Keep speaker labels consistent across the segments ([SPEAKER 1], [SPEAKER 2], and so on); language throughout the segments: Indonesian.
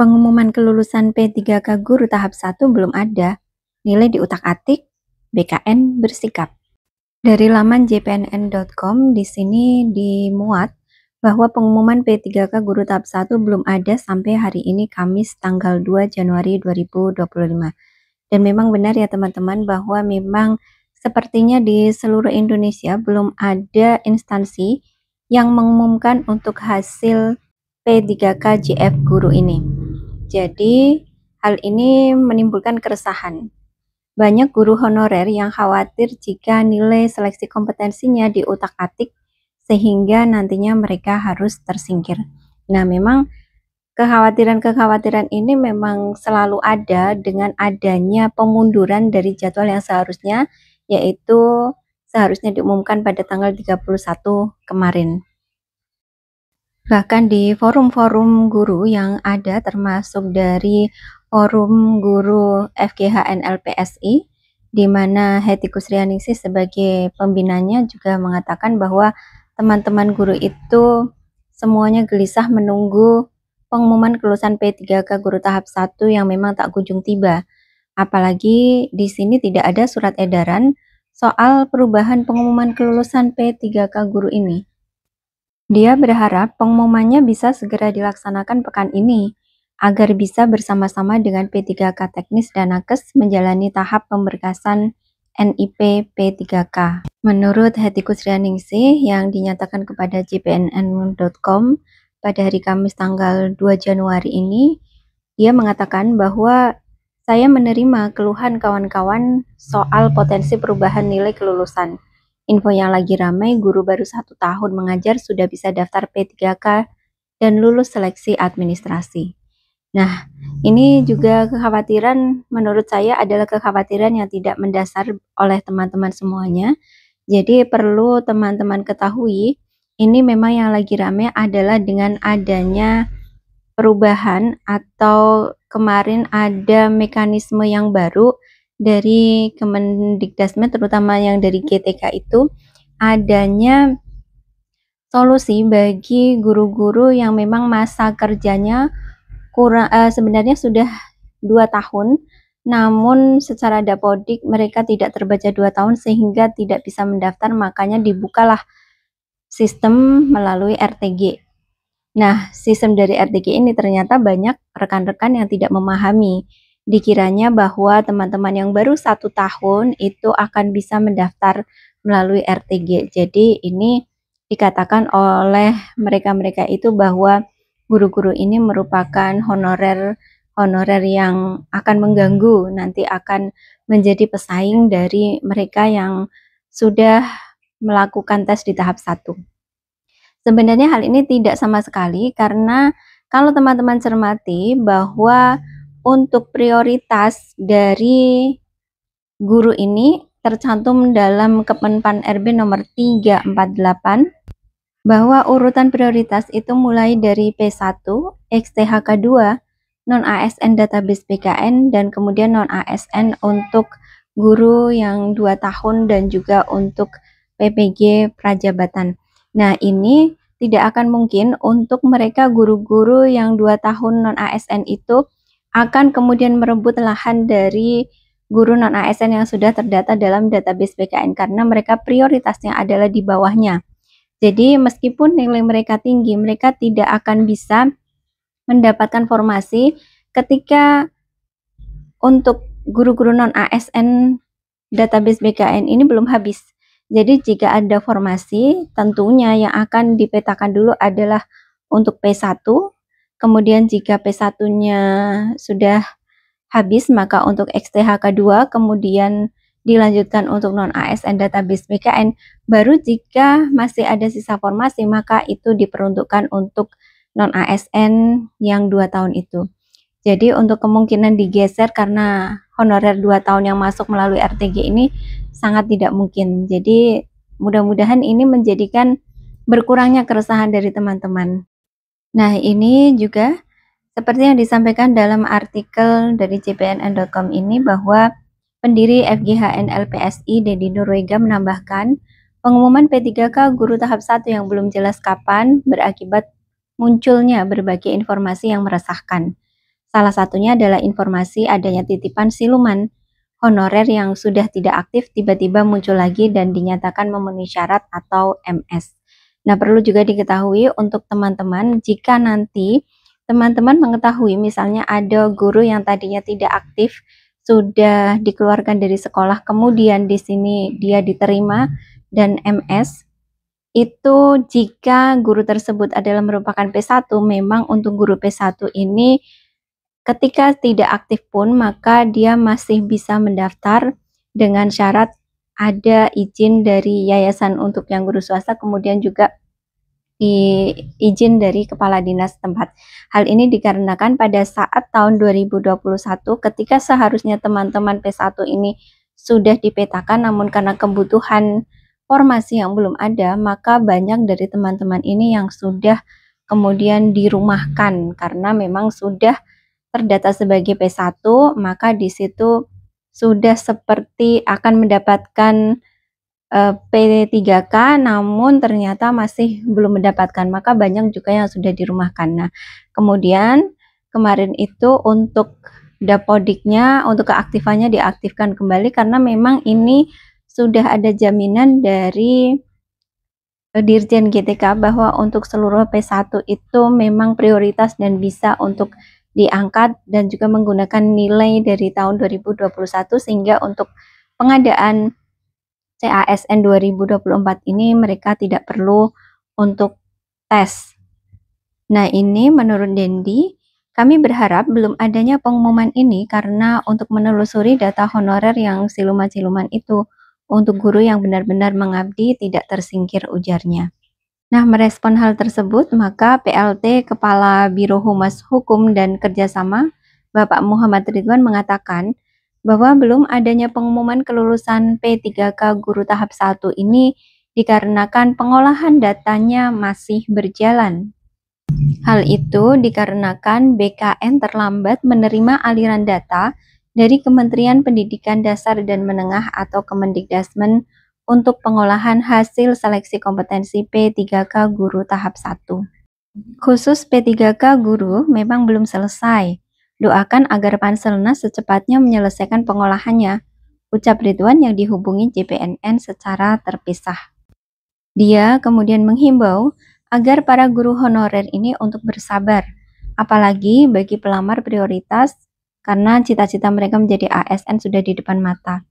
[SPEAKER 1] Pengumuman kelulusan P3K Guru tahap 1 belum ada. Nilai diutak-atik, BKN bersikap. Dari laman jpnn.com di sini dimuat bahwa pengumuman P3K Guru tahap 1 belum ada sampai hari ini Kamis tanggal 2 Januari 2025. Dan memang benar ya teman-teman bahwa memang sepertinya di seluruh Indonesia belum ada instansi yang mengumumkan untuk hasil P3K GF Guru ini. Jadi, hal ini menimbulkan keresahan. Banyak guru honorer yang khawatir jika nilai seleksi kompetensinya diutak-atik sehingga nantinya mereka harus tersingkir. Nah, memang kekhawatiran-kekhawatiran ini memang selalu ada dengan adanya pemunduran dari jadwal yang seharusnya, yaitu seharusnya diumumkan pada tanggal 31 kemarin. Bahkan di forum-forum guru yang ada termasuk dari forum guru FGHN LPSI, di mana Hetty Kusrianingsih sebagai pembinanya juga mengatakan bahwa teman-teman guru itu semuanya gelisah menunggu pengumuman kelulusan P3K Guru tahap 1 yang memang tak kunjung tiba. Apalagi di sini tidak ada surat edaran soal perubahan pengumuman kelulusan P3K Guru ini. Dia berharap pengumumannya bisa segera dilaksanakan pekan ini, agar bisa bersama-sama dengan P3K Teknis dan Nakes menjalani tahap pemberkasan NIP P3K. Menurut Hetty Kusrianingsih yang dinyatakan kepada jpnn.com pada hari Kamis tanggal 2 Januari ini, dia mengatakan bahwa saya menerima keluhan kawan-kawan soal potensi perubahan nilai kelulusan. Info yang lagi ramai, guru baru 1 tahun mengajar sudah bisa daftar P3K dan lulus seleksi administrasi. Nah, ini juga kekhawatiran menurut saya adalah kekhawatiran yang tidak mendasar oleh teman-teman semuanya. Jadi perlu teman-teman ketahui, ini memang yang lagi ramai adalah dengan adanya perubahan atau kemarin ada mekanisme yang baru dari Kemendikdasmen, terutama yang dari GTK itu, adanya solusi bagi guru-guru yang memang masa kerjanya sebenarnya sudah 2 tahun, namun secara dapodik mereka tidak terbaca 2 tahun sehingga tidak bisa mendaftar, makanya dibukalah sistem melalui RTG. Nah, sistem dari RTG ini ternyata banyak rekan-rekan yang tidak memahami. Dikiranya bahwa teman-teman yang baru 1 tahun itu akan bisa mendaftar melalui RTG. Jadi ini dikatakan oleh mereka-mereka itu bahwa guru-guru ini merupakan honorer yang akan mengganggu, nanti akan menjadi pesaing dari mereka yang sudah melakukan tes di tahap 1. Sebenarnya hal ini tidak sama sekali, karena kalau teman-teman cermati bahwa untuk prioritas dari guru ini tercantum dalam Kemenpan RB nomor 348 bahwa urutan prioritas itu mulai dari P1, XTHK 2, non-ASN database BKN, dan kemudian non-ASN untuk guru yang 2 tahun dan juga untuk PPG prajabatan. Nah, ini tidak akan mungkin untuk mereka guru-guru yang 2 tahun non-ASN itu akan kemudian merebut lahan dari guru non-ASN yang sudah terdata dalam database BKN, karena mereka prioritasnya adalah di bawahnya. Jadi meskipun nilai mereka tinggi, mereka tidak akan bisa mendapatkan formasi ketika untuk guru-guru non-ASN database BKN ini belum habis. Jadi jika ada formasi, tentunya yang akan dipetakan dulu adalah untuk P1, kemudian jika P1-nya sudah habis, maka untuk XTHK 2, kemudian dilanjutkan untuk non-ASN database BKN, baru jika masih ada sisa formasi, maka itu diperuntukkan untuk non-ASN yang 2 tahun itu. Jadi untuk kemungkinan digeser karena honorer 2 tahun yang masuk melalui RTG ini sangat tidak mungkin. Jadi mudah-mudahan ini menjadikan berkurangnya keresahan dari teman-teman. Nah, ini juga seperti yang disampaikan dalam artikel dari jpnn.com ini, bahwa pendiri FGHN LPSI Deddy Nurwega menambahkan, pengumuman P3K Guru tahap 1 yang belum jelas kapan berakibat munculnya berbagai informasi yang meresahkan. Salah satunya adalah informasi adanya titipan siluman honorer yang sudah tidak aktif tiba-tiba muncul lagi dan dinyatakan memenuhi syarat atau MS. Nah, perlu juga diketahui untuk teman-teman, jika nanti teman-teman mengetahui misalnya ada guru yang tadinya tidak aktif sudah dikeluarkan dari sekolah, kemudian di sini dia diterima dan MS, itu jika guru tersebut adalah merupakan P1, memang untuk guru P1 ini ketika tidak aktif pun maka dia masih bisa mendaftar dengan syarat ada izin dari yayasan untuk yang guru swasta, kemudian juga izin dari kepala dinas tempat. Hal ini dikarenakan pada saat tahun 2021 ketika seharusnya teman-teman P1 ini sudah dipetakan, namun karena kebutuhan formasi yang belum ada, maka banyak dari teman-teman ini yang sudah kemudian dirumahkan karena memang sudah terdata sebagai P1, maka di situ sudah seperti akan mendapatkan P3K, namun ternyata masih belum mendapatkan, maka banyak juga yang sudah dirumahkan. Nah, kemudian kemarin itu untuk dapodiknya, untuk keaktifannya diaktifkan kembali karena memang ini sudah ada jaminan dari Dirjen GTK bahwa untuk seluruh P1 itu memang prioritas dan bisa untuk diangkat dan juga menggunakan nilai dari tahun 2021, sehingga untuk pengadaan CASN 2024 ini mereka tidak perlu untuk tes. Nah, ini menurut Dendi, kami berharap belum adanya pengumuman ini karena untuk menelusuri data honorer yang siluman-siluman itu untuk guru yang benar-benar mengabdi tidak tersingkir, ujarnya. Nah, merespon hal tersebut, maka PLT Kepala Biro Humas Hukum dan Kerjasama, Bapak Muhammad Ridwan mengatakan bahwa belum adanya pengumuman kelulusan P3K Guru Tahap 1 ini dikarenakan pengolahan datanya masih berjalan. Hal itu dikarenakan BKN terlambat menerima aliran data dari Kementerian Pendidikan Dasar dan Menengah atau Kemendikdasmen untuk pengolahan hasil seleksi kompetensi P3K Guru Tahap 1. Khusus P3K Guru memang belum selesai. Doakan agar Panselnas secepatnya menyelesaikan pengolahannya, ucap Ridwan yang dihubungi JPNN secara terpisah. Dia kemudian menghimbau agar para guru honorer ini untuk bersabar, apalagi bagi pelamar prioritas karena cita-cita mereka menjadi ASN sudah di depan mata.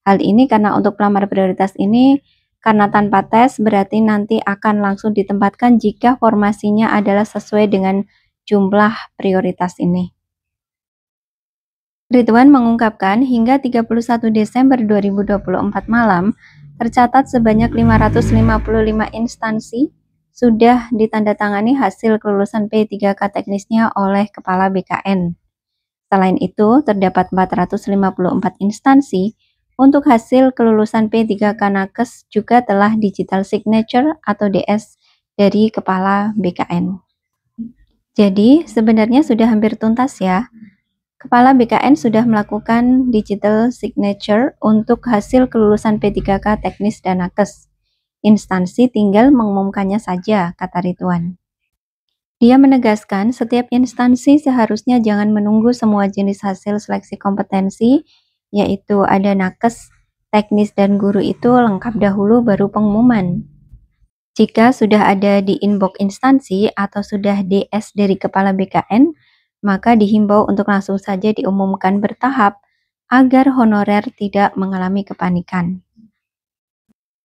[SPEAKER 1] Hal ini karena untuk pelamar prioritas ini, karena tanpa tes berarti nanti akan langsung ditempatkan jika formasinya adalah sesuai dengan jumlah prioritas ini. Ridwan mengungkapkan hingga 31 Desember 2024 malam, tercatat sebanyak 555 instansi sudah ditandatangani hasil kelulusan P3K teknisnya oleh Kepala BKN. Selain itu, terdapat 454 instansi untuk hasil kelulusan P3K Nakes juga telah digital signature atau DS dari Kepala BKN. Jadi, sebenarnya sudah hampir tuntas ya. Kepala BKN sudah melakukan digital signature untuk hasil kelulusan P3K teknis dan nakes. Instansi tinggal mengumumkannya saja, kata Ridwan. Dia menegaskan setiap instansi seharusnya jangan menunggu semua jenis hasil seleksi kompetensi, yaitu ada nakes, teknis, dan guru itu lengkap dahulu baru pengumuman. Jika sudah ada di inbox instansi atau sudah DS dari Kepala BKN, maka dihimbau untuk langsung saja diumumkan bertahap agar honorer tidak mengalami kepanikan.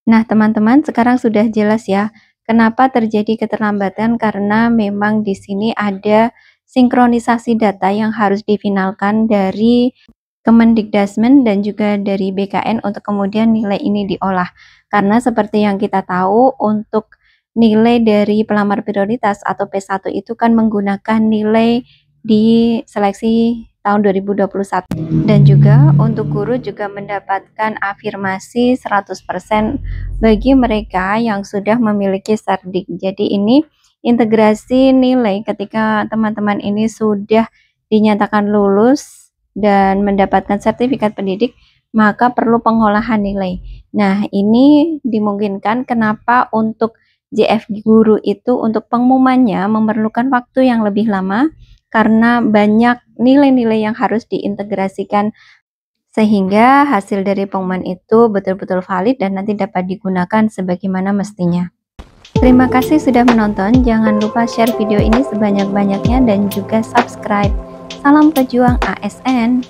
[SPEAKER 1] Nah, teman-teman, sekarang sudah jelas ya kenapa terjadi keterlambatan, karena memang di sini ada sinkronisasi data yang harus difinalkan dari Kemendikdasmen dan juga dari BKN untuk kemudian nilai ini diolah. Karena seperti yang kita tahu, untuk nilai dari pelamar prioritas atau P1 itu kan menggunakan nilai di seleksi tahun 2021. Dan juga untuk guru juga mendapatkan afirmasi 100% bagi mereka yang sudah memiliki Serdik. Jadi ini integrasi nilai ketika teman-teman ini sudah dinyatakan lulus dan mendapatkan sertifikat pendidik, maka perlu pengolahan nilai. Nah, ini dimungkinkan kenapa untuk JF Guru itu untuk pengumumannya memerlukan waktu yang lebih lama karena banyak nilai-nilai yang harus diintegrasikan sehingga hasil dari pengumuman itu betul-betul valid dan nanti dapat digunakan sebagaimana mestinya. Terima kasih sudah menonton, jangan lupa share video ini sebanyak-banyaknya dan juga subscribe. Salam pejuang ASN.